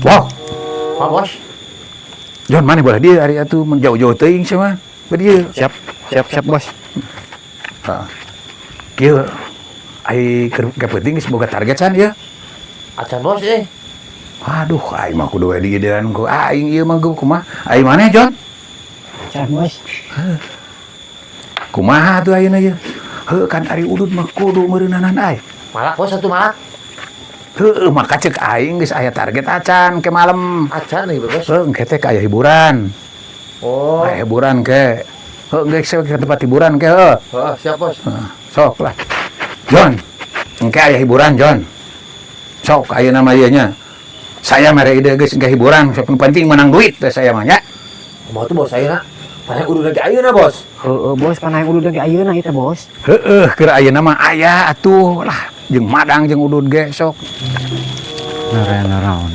Wow, Pak Bos. Jon mana boleh dia hari itu menjauh-jauh teuing sama. Dia. Siap bos. Kieu ai ke penting geus boga target can ya. Acan Bos Aduh, aing mah kudu we di dieudeun ku aing ieu mah kumaha? Aing maneh, Jon? Can bos. Kumaha tuh ayeuna ieu? Heuh kan ari udud mah kudu meureunanan ai. Malak Bos satu malak. Heuh, maka cek aing geus aya target acan ke malam. Acan nih Bos. Heuh, engke teh aya hiburan. Oh. Aya hiburan ke. Heuh, geus ke tempat hiburan ke heuh. Oh, siap Bos. Sok lah. Jon, engke aya hiburan, Jon. Sok ayeuna mah ieu nya. Saya mere ide geus engke hiburan, sok penting menang duit teh saya mah nya. Kumaha tuh Bos ayeuna? Panjang udah lagi ayeuna Bos. Heeh bos, panai udah ge ayeuna ieu teh bos. Heuh, keur ayeuna mah aya atuh lah. Jeung madang jeung udud ge sok. Narana naon